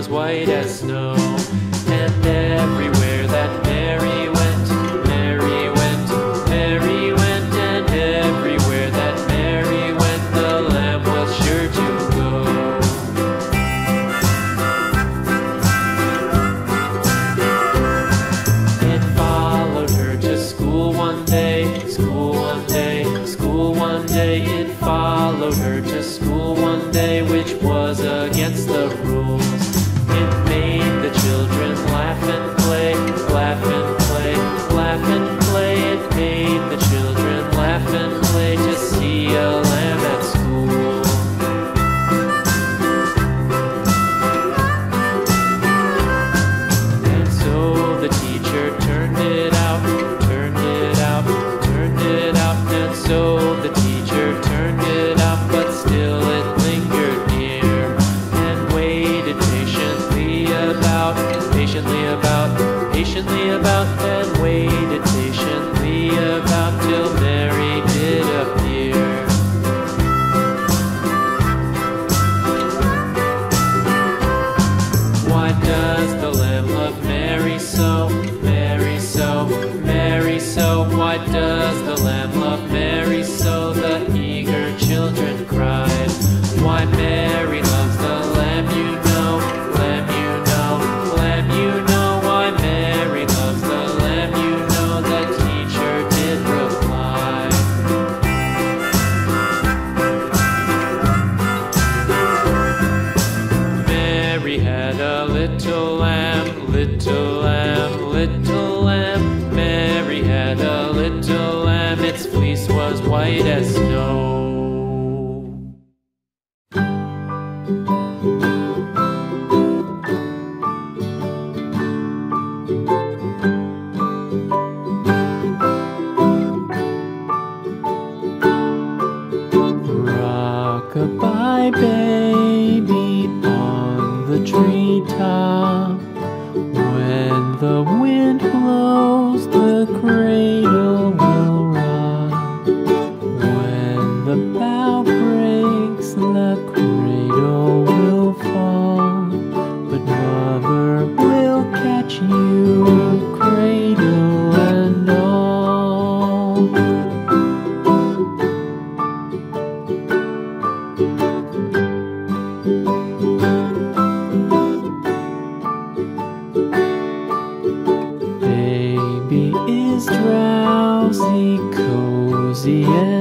was white as snow. And everywhere that Mary went, Mary went, Mary went, and everywhere that Mary went, the lamb was sure to go. It followed her to school one day, school one day, school one day. It followed her to school one day, which was against the rules. It made the children laugh and play, laugh and play, laugh and play. It made the children laugh and play to see a lamb at school. And so the teacher turned it out, turned it out, turned it out. And so the teacher turned it out, but still it lingered near and waited patiently about, patiently about, patiently about, and waited patiently about till Mary did appear. Why does the lamb love Mary so, Mary so, Mary so? Why does the lamb love Mary so? The eager children cried. Why Mary loves the lamb, you know, lamb, you know, lamb, you know. Why Mary loves the lamb, you know, the teacher did reply. Mary had a little lamb, little lamb, little lamb. Mary had a little lamb, its fleece was white as snow. Rock-a-bye baby on the treetop. When the wind blows, the cradle will rock. When the bough breaks, the cradle will fall. But mother will catch you, cradle and all. Baby is drowsy, cozy and